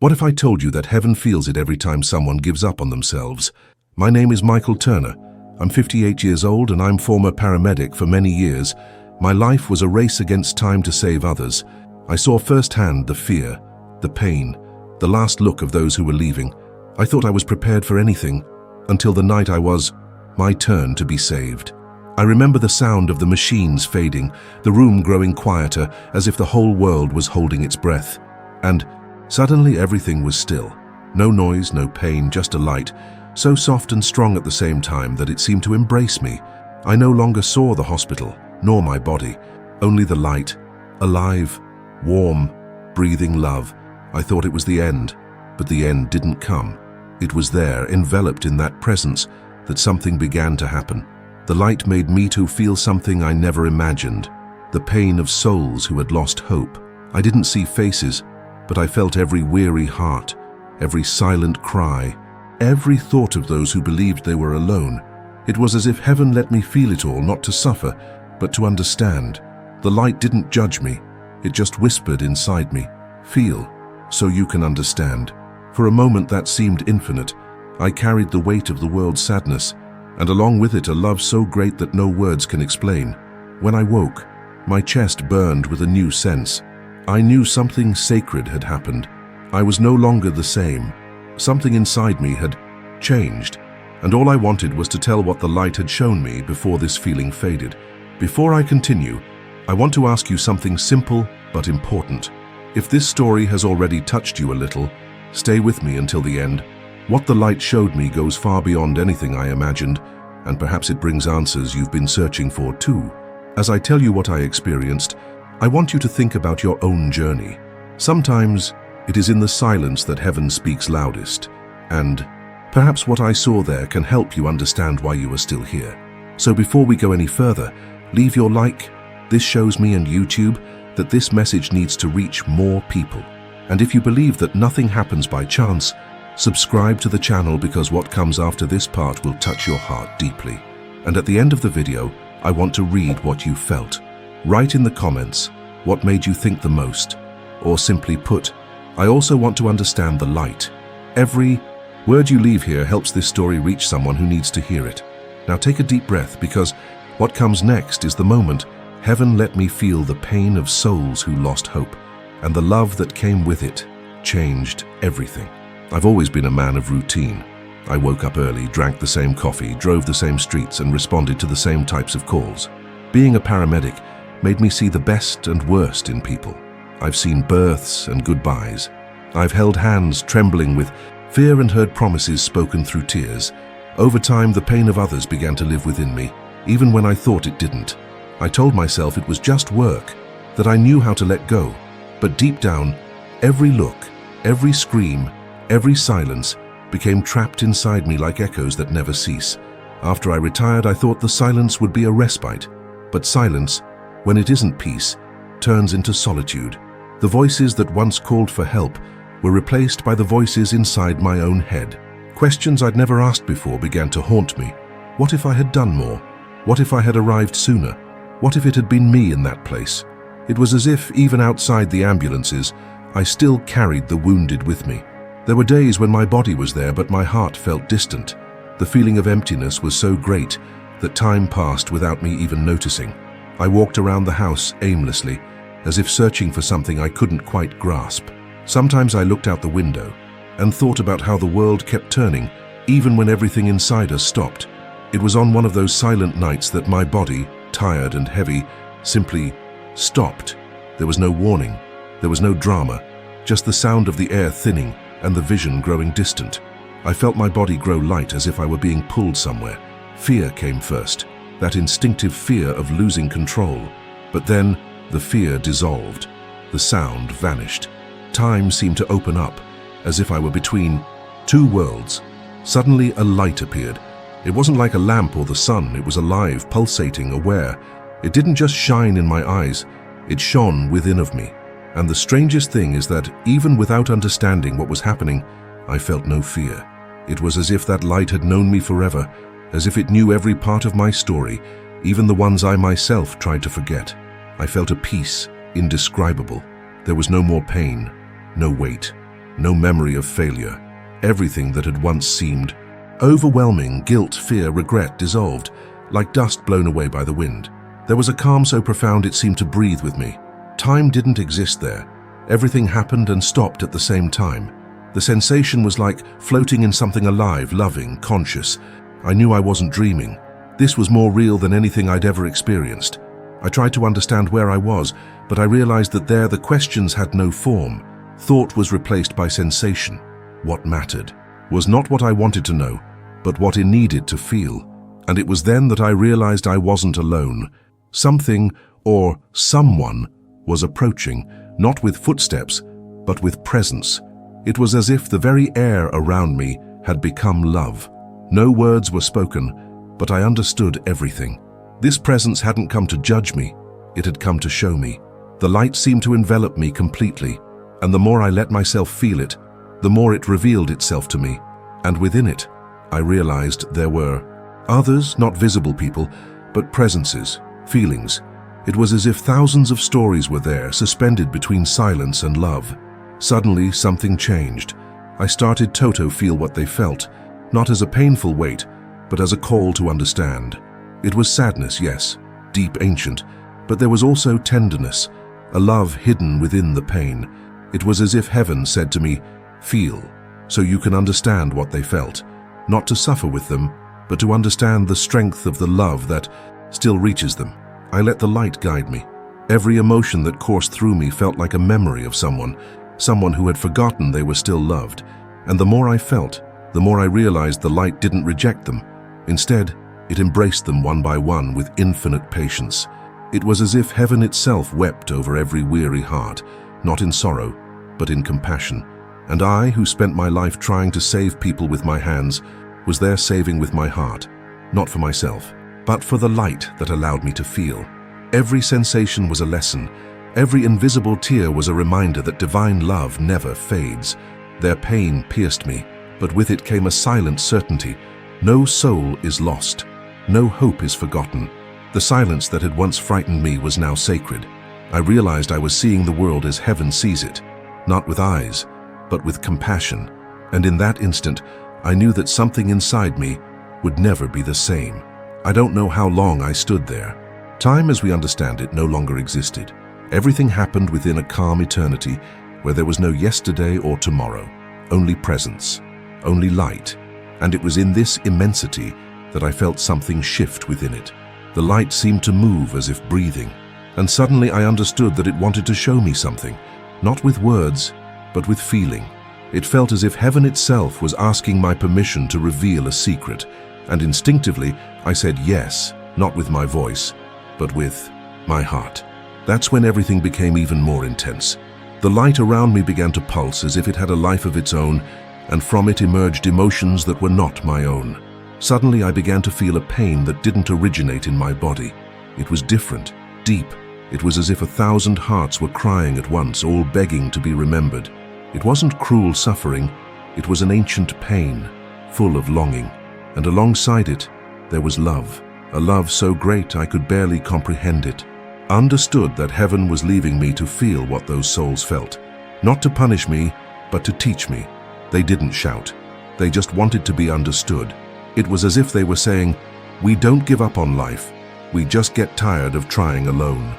What if I told you that heaven feels it every time someone gives up on themselves? My name is Michael Turner. I'm 58 years old and I'm former paramedic for many years. My life was a race against time to save others. I saw firsthand the fear, the pain, the last look of those who were leaving. I thought I was prepared for anything, until the night I was my turn to be saved. I remember the sound of the machines fading, the room growing quieter, as if the whole world was holding its breath. And suddenly everything was still. No noise, no pain, just a light, so soft and strong at the same time that it seemed to embrace me. I no longer saw the hospital, nor my body, only the light, alive, warm, breathing love. I thought it was the end, but the end didn't come. It was there, enveloped in that presence, that something began to happen. The light made me to feel something I never imagined, the pain of souls who had lost hope. I didn't see faces, but I felt every weary heart, every silent cry, every thought of those who believed they were alone. It was as if heaven let me feel it all, not to suffer, but to understand. The light didn't judge me, it just whispered inside me, "Feel, so you can understand." For a moment that seemed infinite. I carried the weight of the world's sadness, and along with it a love so great that no words can explain. When I woke, my chest burned with a new sense. I knew something sacred had happened. I was no longer the same. Something inside me had changed, and all I wanted was to tell what the light had shown me before this feeling faded. Before I continue, I want to ask you something simple but important. If this story has already touched you a little, stay with me until the end. What the light showed me goes far beyond anything I imagined, and perhaps it brings answers you've been searching for too. As I tell you what I experienced, I want you to think about your own journey. Sometimes it is in the silence that heaven speaks loudest, and perhaps what I saw there can help you understand why you are still here. So before we go any further, leave your like. This shows me and YouTube that this message needs to reach more people. And if you believe that nothing happens by chance, subscribe to the channel, because what comes after this part will touch your heart deeply. And at the end of the video, I want to read what you felt. Write in the comments what made you think the most, or simply put, I also want to understand the light. Every word you leave here helps this story reach someone who needs to hear it. Now take a deep breath, because what comes next is the moment heaven let me feel the pain of souls who lost hope, and the love that came with it changed everything. I've always been a man of routine. I woke up early, drank the same coffee, drove the same streets, and responded to the same types of calls. Being a paramedic made me see the best and worst in people. I've seen births and goodbyes. I've held hands trembling with fear and heard promises spoken through tears. Over time, the pain of others began to live within me, even when I thought it didn't. I told myself it was just work, that I knew how to let go. But deep down, every look, every scream, every silence became trapped inside me like echoes that never cease. After I retired, I thought the silence would be a respite. But silence, when it isn't peace, turns into solitude. The voices that once called for help were replaced by the voices inside my own head. Questions I'd never asked before began to haunt me. What if I had done more? What if I had arrived sooner? What if it had been me in that place? It was as if, even outside the ambulances, I still carried the wounded with me. There were days when my body was there, but my heart felt distant. The feeling of emptiness was so great that time passed without me even noticing. I walked around the house aimlessly, as if searching for something I couldn't quite grasp. Sometimes I looked out the window and thought about how the world kept turning, even when everything inside us stopped. It was on one of those silent nights that my body, tired and heavy, simply stopped. There was no warning, there was no drama, just the sound of the air thinning and the vision growing distant. I felt my body grow light, as if I were being pulled somewhere. Fear came first, that instinctive fear of losing control. But then the fear dissolved. The sound vanished. Time seemed to open up, as if I were between two worlds. Suddenly a light appeared. It wasn't like a lamp or the sun. It was alive, pulsating, aware. It didn't just shine in my eyes, it shone within of me. And the strangest thing is that even without understanding what was happening, I felt no fear. It was as if that light had known me forever, as if it knew every part of my story, even the ones I myself tried to forget. I felt a peace, indescribable. There was no more pain, no weight, no memory of failure. Everything that had once seemed overwhelming, guilt, fear, regret, dissolved, like dust blown away by the wind. There was a calm so profound it seemed to breathe with me. Time didn't exist there. Everything happened and stopped at the same time. The sensation was like floating in something alive, loving, conscious. I knew I wasn't dreaming. This was more real than anything I'd ever experienced. I tried to understand where I was, but I realized that there the questions had no form. Thought was replaced by sensation. What mattered was not what I wanted to know, but what I needed to feel. And it was then that I realized I wasn't alone. Something, or someone, was approaching, not with footsteps, but with presence. It was as if the very air around me had become love. No words were spoken, but I understood everything. This presence hadn't come to judge me, it had come to show me. The light seemed to envelop me completely, and the more I let myself feel it, the more it revealed itself to me. And within it, I realized there were others, not visible people, but presences, feelings. It was as if thousands of stories were there, suspended between silence and love. Suddenly, something changed. I started to feel what they felt, not as a painful weight, but as a call to understand. It was sadness, yes, deep, ancient, but there was also tenderness, a love hidden within the pain. It was as if heaven said to me, "Feel, so you can understand what they felt, not to suffer with them, but to understand the strength of the love that still reaches them." I let the light guide me. Every emotion that coursed through me felt like a memory of someone who had forgotten they were still loved. And the more I felt, the more I realized the light didn't reject them. Instead, it embraced them one by one with infinite patience. It was as if heaven itself wept over every weary heart, not in sorrow, but in compassion. And I, who spent my life trying to save people with my hands, was there saving with my heart, not for myself, but for the light that allowed me to feel. Every sensation was a lesson. Every invisible tear was a reminder that divine love never fades. Their pain pierced me, but with it came a silent certainty. No soul is lost. No hope is forgotten. The silence that had once frightened me was now sacred. I realized I was seeing the world as heaven sees it, not with eyes, but with compassion. And in that instant, I knew that something inside me would never be the same. I don't know how long I stood there. Time as we understand it no longer existed. Everything happened within a calm eternity where there was no yesterday or tomorrow, only presence, only light. And it was in this immensity that I felt something shift within it. The light seemed to move as if breathing, and suddenly I understood that it wanted to show me something, not with words, but with feeling. It felt as if heaven itself was asking my permission to reveal a secret, and instinctively I said yes, not with my voice, but with my heart. That's when everything became even more intense. The light around me began to pulse as if it had a life of its own, and from it emerged emotions that were not my own. Suddenly I began to feel a pain that didn't originate in my body. It was different, deep. It was as if 1,000 hearts were crying at once, all begging to be remembered. It wasn't cruel suffering, it was an ancient pain, full of longing. And alongside it, there was love, a love so great I could barely comprehend it. Understood that heaven was leaving me to feel what those souls felt, not to punish me, but to teach me. They didn't shout. They just wanted to be understood. It was as if they were saying, "We don't give up on life. We just get tired of trying alone."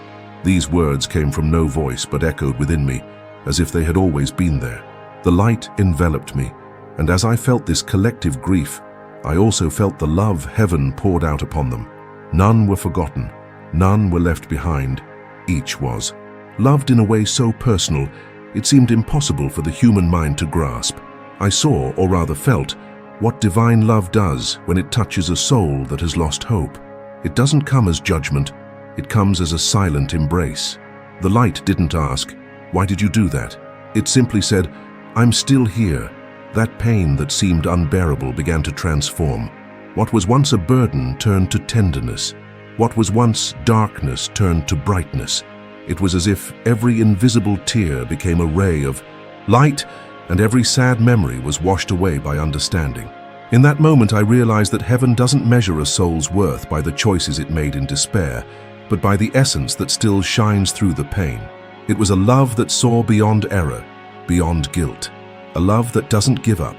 These words came from no voice but echoed within me, as if they had always been there. The light enveloped me, and as I felt this collective grief, I also felt the love heaven poured out upon them. None were forgotten. None were left behind. Each was loved in a way so personal, it seemed impossible for the human mind to grasp. I saw, or rather felt, what divine love does when it touches a soul that has lost hope. It doesn't come as judgment, it comes as a silent embrace. The light didn't ask, "Why did you do that?" It simply said, "I'm still here." That pain that seemed unbearable began to transform. What was once a burden turned to tenderness. What was once darkness turned to brightness. It was as if every invisible tear became a ray of light, and every sad memory was washed away by understanding. In that moment I realized that heaven doesn't measure a soul's worth by the choices it made in despair, but by the essence that still shines through the pain. It was a love that saw beyond error, beyond guilt. a love that doesn't give up,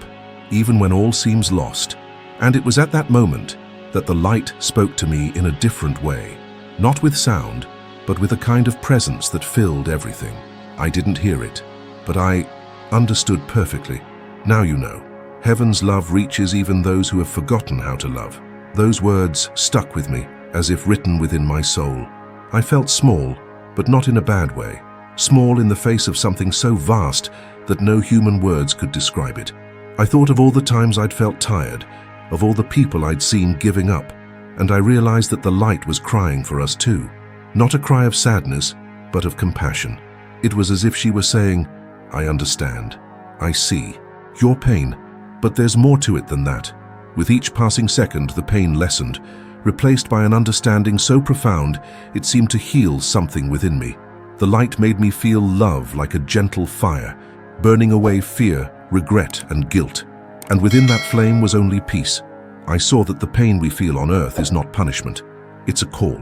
even when all seems lost. And it was at that moment that the light spoke to me in a different way, not with sound, but with a kind of presence that filled everything. I didn't hear it, but I understood perfectly. Now you know. Heaven's love reaches even those who have forgotten how to love. Those words stuck with me, as if written within my soul. I felt small, but not in a bad way. Small in the face of something so vast that no human words could describe it. I thought of all the times I'd felt tired, of all the people I'd seen giving up, and I realized that the light was crying for us too. Not a cry of sadness, but of compassion. It was as if she were saying, I understand. I see. Your pain. But there's more to it than that. With each passing second, the pain lessened, replaced by an understanding so profound it seemed to heal something within me. The light made me feel love like a gentle fire, burning away fear, regret, and guilt. And within that flame was only peace. I saw that the pain we feel on earth is not punishment. It's a call,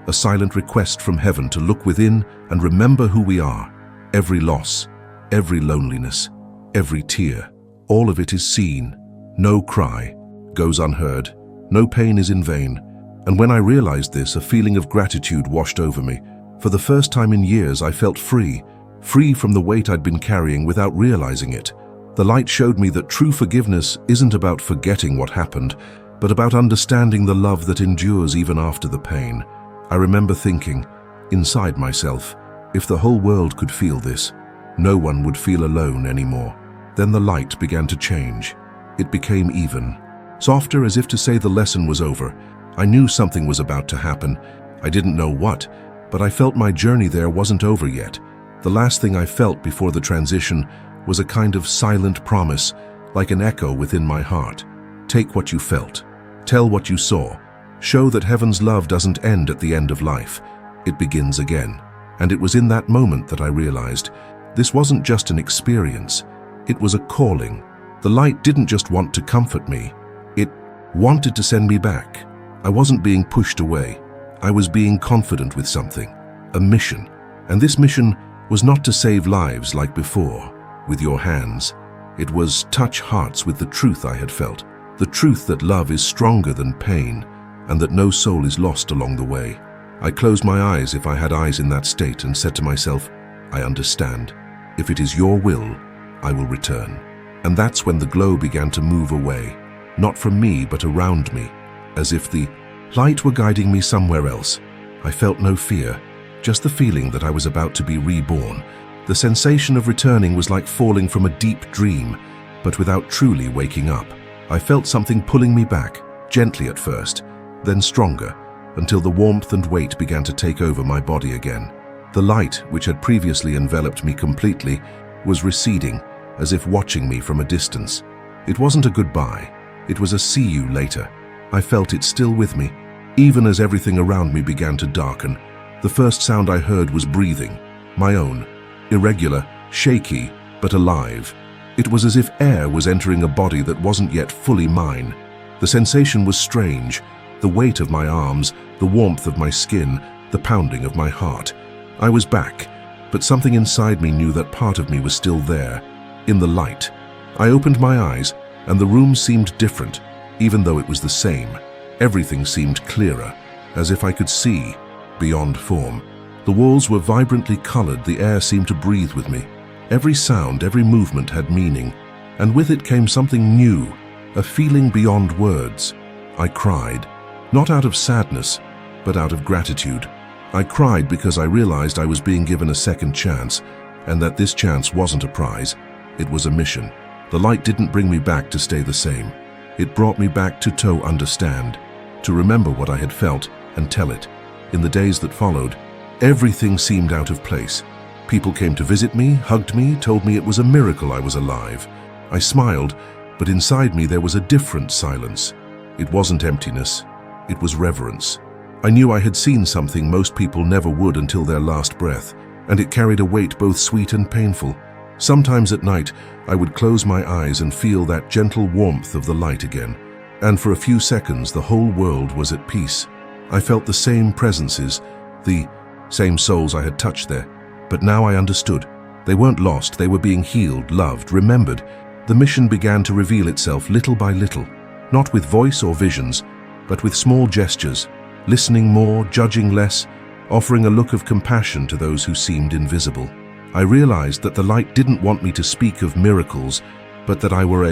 a silent request from heaven to look within and remember who we are. Every loss, every loneliness, every tear, all of it is seen. No cry goes unheard. No pain is in vain. And when I realized this, a feeling of gratitude washed over me. For the first time in years, I felt free from the weight I'd been carrying without realizing it. The light showed me that true forgiveness isn't about forgetting what happened, but about understanding the love that endures even after the pain. I remember thinking, inside myself, if the whole world could feel this, no one would feel alone anymore. Then the light began to change. It became even, softer, as if to say the lesson was over. I knew something was about to happen. I didn't know what, but I felt my journey there wasn't over yet. The last thing I felt before the transition was a kind of silent promise, like an echo within my heart. Take what you felt. Tell what you saw. Show that heaven's love doesn't end at the end of life. It begins again. And it was in that moment that I realized this wasn't just an experience. It was a calling. The light didn't just want to comfort me. It wanted to send me back. I wasn't being pushed away. I was being confident with something, a mission. And this mission was not to save lives like before, with your hands. It was touch hearts with the truth I had felt, the truth that love is stronger than pain, and that no soul is lost along the way. I closed my eyes, if I had eyes in that state, and said to myself, I understand. If it is your will, I will return. And that's when the glow began to move away, not from me, but around me, as if the light were guiding me somewhere else. I felt no fear, just the feeling that I was about to be reborn. The sensation of returning was like falling from a deep dream, but without truly waking up. I felt something pulling me back, gently at first, then stronger, until the warmth and weight began to take over my body again. The light, which had previously enveloped me completely, was receding, as if watching me from a distance. It wasn't a goodbye. It was a see you later. I felt it still with me, even as everything around me began to darken. The first sound I heard was breathing, my own, irregular, shaky, but alive. It was as if air was entering a body that wasn't yet fully mine. The sensation was strange, the weight of my arms, the warmth of my skin, the pounding of my heart. I was back, but something inside me knew that part of me was still there, in the light. I opened my eyes, and the room seemed different, even though it was the same. Everything seemed clearer, as if I could see beyond form. The walls were vibrantly colored, the air seemed to breathe with me. Every sound, every movement had meaning, and with it came something new, a feeling beyond words. I cried, not out of sadness, but out of gratitude. I cried because I realized I was being given a second chance, and that this chance wasn't a prize, it was a mission. The light didn't bring me back to stay the same. It brought me back to understand, to remember what I had felt and tell it. In the days that followed, everything seemed out of place. People came to visit me, hugged me, told me it was a miracle I was alive. I smiled, but inside me there was a different silence. It wasn't emptiness, it was reverence. I knew I had seen something most people never would until their last breath, and it carried a weight both sweet and painful. Sometimes at night, I would close my eyes and feel that gentle warmth of the light again, and for a few seconds the whole world was at peace. I felt the same presences, the same souls I had touched there, but now I understood. They weren't lost, they were being healed, loved, remembered. The mission began to reveal itself little by little, not with voice or visions, but with small gestures, listening more, judging less, offering a look of compassion to those who seemed invisible. I realized that the light didn't want me to speak of miracles, but that I were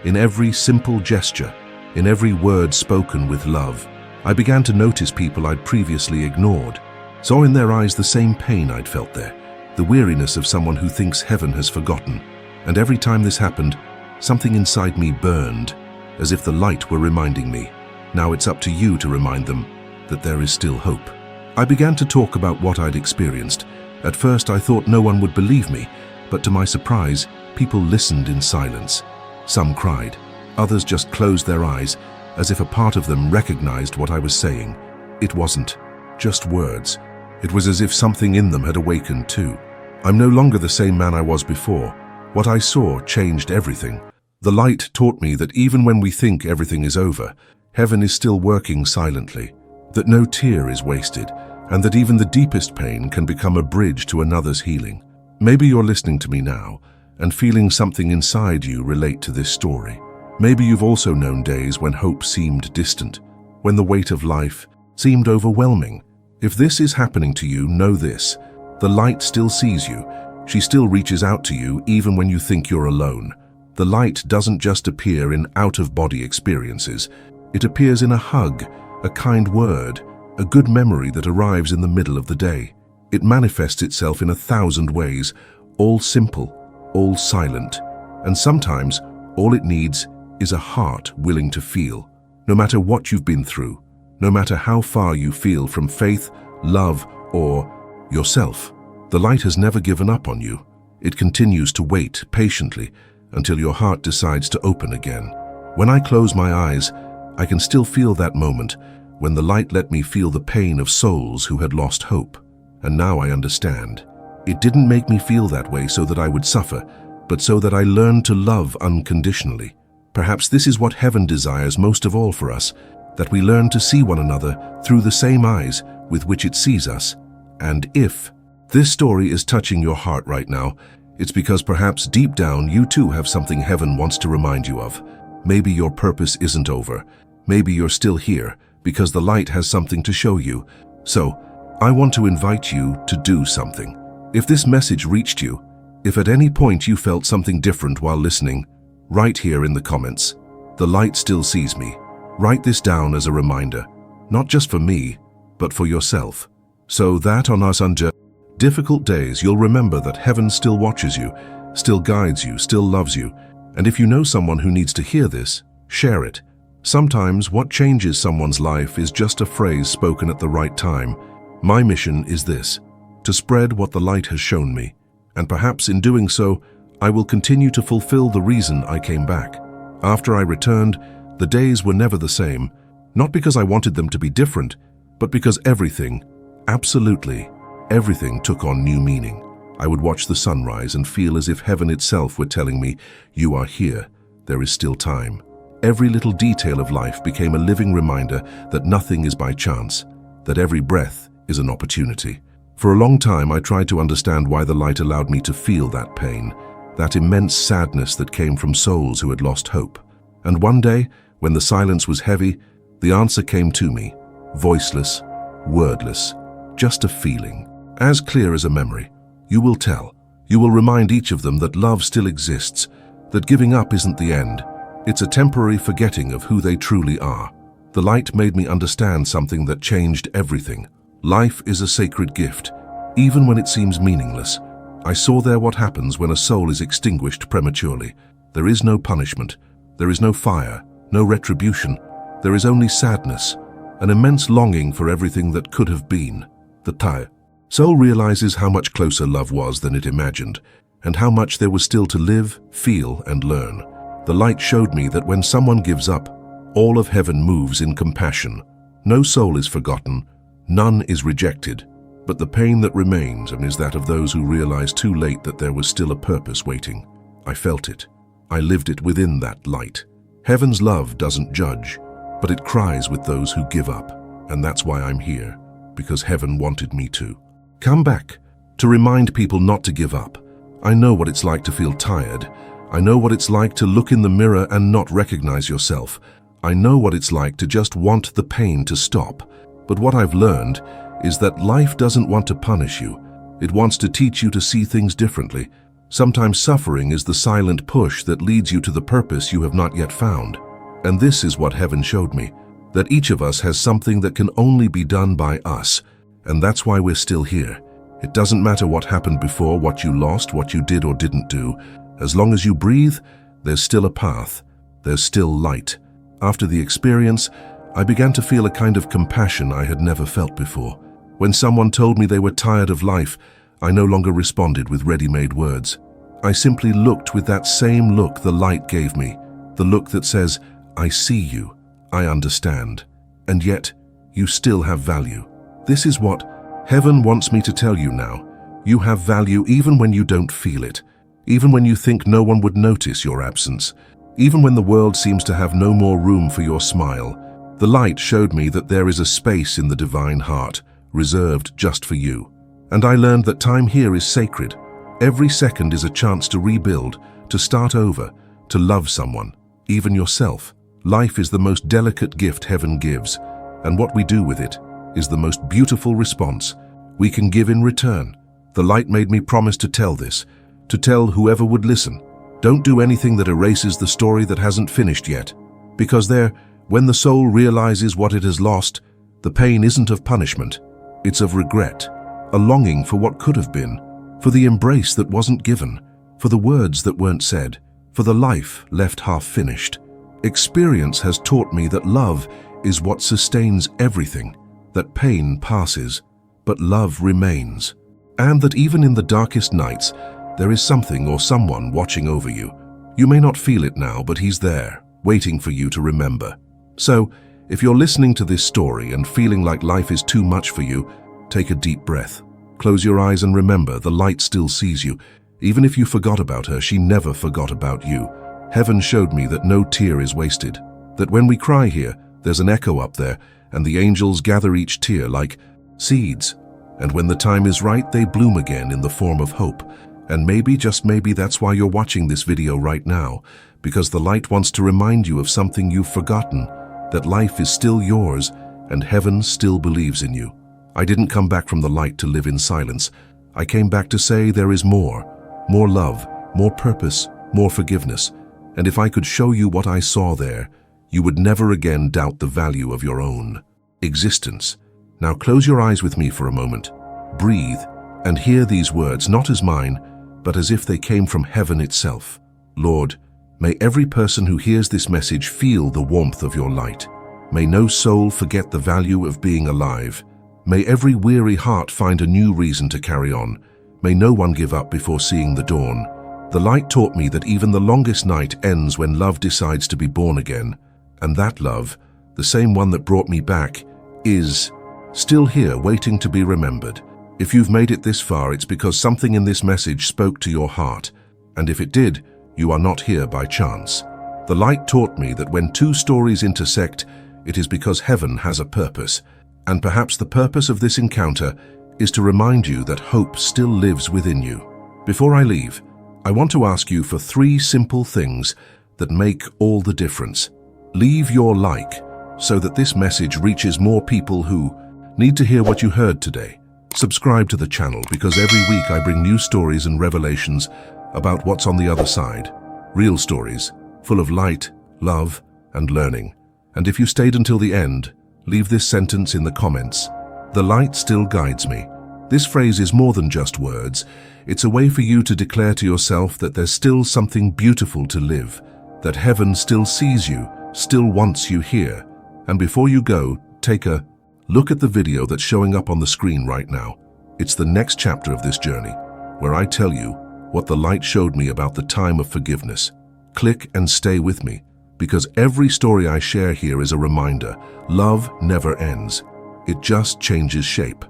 in every simple gesture, in every word spoken with love. I began to notice people I'd previously ignored, saw in their eyes the same pain I'd felt there, the weariness of someone who thinks heaven has forgotten. And every time this happened, something inside me burned, as if the light were reminding me, now it's up to you to remind them that there is still hope. I began to talk about what I'd experienced. At first I thought no one would believe me, but to my surprise, people listened in silence. Some cried, others just closed their eyes, as if a part of them recognized what I was saying. It wasn't just words. It was as if something in them had awakened too. I'm no longer the same man I was before. What I saw changed everything. The light taught me that even when we think everything is over, heaven is still working silently, that no tear is wasted, and that even the deepest pain can become a bridge to another's healing. Maybe you're listening to me now and feeling something inside you relate to this story. Maybe you've also known days when hope seemed distant, when the weight of life seemed overwhelming. If this is happening to you, know this: the light still sees you. She still reaches out to you even when you think you're alone. The light doesn't just appear in out-of-body experiences. It appears in a hug, a kind word, a good memory that arrives in the middle of the day. It manifests itself in 1,000 ways, all simple, all silent, and sometimes all it needs is a heart willing to feel. No matter what you've been through, no matter how far you feel from faith, love, or yourself, the light has never given up on you. It continues to wait patiently until your heart decides to open again. When I close my eyes, I can still feel that moment when the light let me feel the pain of souls who had lost hope. And now I understand. It didn't make me feel that way so that I would suffer, but so that I learned to love unconditionally. Perhaps this is what heaven desires most of all for us, that we learn to see one another through the same eyes with which it sees us. And if this story is touching your heart right now, it's because perhaps deep down you too have something heaven wants to remind you of. Maybe your purpose isn't over. Maybe you're still here because the light has something to show you. So, I want to invite you to do something. If this message reached you, if at any point you felt something different while listening, write here in the comments, "The light still sees me." Write this down as a reminder, not just for me, but for yourself. So that on us under difficult days, you'll remember that heaven still watches you, still guides you, still loves you. And if you know someone who needs to hear this, share it. Sometimes what changes someone's life is just a phrase spoken at the right time. My mission is this: to spread what the light has shown me. And perhaps in doing so, I will continue to fulfill the reason I came back. After I returned, the days were never the same, not because I wanted them to be different, but because everything, absolutely everything, took on new meaning. I would watch the sunrise and feel as if heaven itself were telling me, "You are here, there is still time." Every little detail of life became a living reminder that nothing is by chance, that every breath is an opportunity. For a long time, I tried to understand why the light allowed me to feel that pain, that immense sadness that came from souls who had lost hope. And one day, when the silence was heavy, the answer came to me, voiceless, wordless, just a feeling, as clear as a memory. You will tell. You will remind each of them that love still exists, that giving up isn't the end. It's a temporary forgetting of who they truly are. The light made me understand something that changed everything. Life is a sacred gift, even when it seems meaningless. I saw there what happens when a soul is extinguished prematurely. There is no punishment. There is no fire, no retribution. There is only sadness, an immense longing for everything that could have been. The soul realizes how much closer love was than it imagined, and how much there was still to live, feel, and learn. The light showed me that when someone gives up, all of heaven moves in compassion. No soul is forgotten, none is rejected, but the pain that remains is that of those who realize too late that there was still a purpose waiting. I felt it. I lived it within that light. Heaven's love doesn't judge, but it cries with those who give up, and that's why I'm here, because heaven wanted me to. Come back, to remind people not to give up. I know what it's like to feel tired. I know what it's like to look in the mirror and not recognize yourself. I know what it's like to just want the pain to stop. But what I've learned is that life doesn't want to punish you. It wants to teach you to see things differently. Sometimes suffering is the silent push that leads you to the purpose you have not yet found. And this is what heaven showed me, that each of us has something that can only be done by us. And that's why we're still here. It doesn't matter what happened before, what you lost, what you did or didn't do. As long as you breathe, there's still a path. There's still light. After the experience, I began to feel a kind of compassion I had never felt before. When someone told me they were tired of life, I no longer responded with ready-made words. I simply looked with that same look the light gave me, the look that says, I see you, I understand, and yet you still have value. This is what heaven wants me to tell you now. You have value even when you don't feel it, even when you think no one would notice your absence, even when the world seems to have no more room for your smile. The light showed me that there is a space in the divine heart, reserved just for you. And I learned that time here is sacred. Every second is a chance to rebuild, to start over, to love someone, even yourself. Life is the most delicate gift heaven gives, and what we do with it is the most beautiful response we can give in return. The light made me promise to tell this, to tell whoever would listen. Don't do anything that erases the story that hasn't finished yet. Because there, when the soul realizes what it has lost, the pain isn't of punishment, it's of regret, a longing for what could have been, for the embrace that wasn't given, for the words that weren't said, for the life left half-finished. Experience has taught me that love is what sustains everything, that pain passes, but love remains, and that even in the darkest nights, there is something or someone watching over you. You may not feel it now, but he's there, waiting for you to remember. So, if you're listening to this story and feeling like life is too much for you, take a deep breath. Close your eyes and remember, the light still sees you. Even if you forgot about her, she never forgot about you. Heaven showed me that no tear is wasted, that when we cry here, there's an echo up there, and the angels gather each tear like seeds. And when the time is right, they bloom again in the form of hope. And maybe, just maybe, that's why you're watching this video right now, because the light wants to remind you of something you've forgotten, that life is still yours and heaven still believes in you. I didn't come back from the light to live in silence. I came back to say there is more love, more purpose, more forgiveness. And if I could show you what I saw there, you would never again doubt the value of your own existence. Now close your eyes with me for a moment. Breathe and hear these words, not as mine, but as if they came from heaven itself. Lord, may every person who hears this message feel the warmth of your light. May no soul forget the value of being alive. May every weary heart find a new reason to carry on. May no one give up before seeing the dawn. The light taught me that even the longest night ends when love decides to be born again. And that love, the same one that brought me back, is still here waiting to be remembered. If you've made it this far, it's because something in this message spoke to your heart. And if it did, you are not here by chance. The light taught me that when two stories intersect, it is because heaven has a purpose. And perhaps the purpose of this encounter is to remind you that hope still lives within you. Before I leave, I want to ask you for 3 simple things that make all the difference. Leave your like so that this message reaches more people who need to hear what you heard today. Subscribe to the channel because every week I bring new stories and revelations about what's on the other side. Real stories, full of light, love, and learning. And if you stayed until the end, leave this sentence in the comments. The light still guides me. This phrase is more than just words. It's a way for you to declare to yourself that there's still something beautiful to live, that heaven still sees you, still wants you here. And before you go, take a look at the video that's showing up on the screen right now. It's the next chapter of this journey, where I tell you what the light showed me about the time of forgiveness. Click and stay with me, because every story I share here is a reminder. Love never ends. It just changes shape.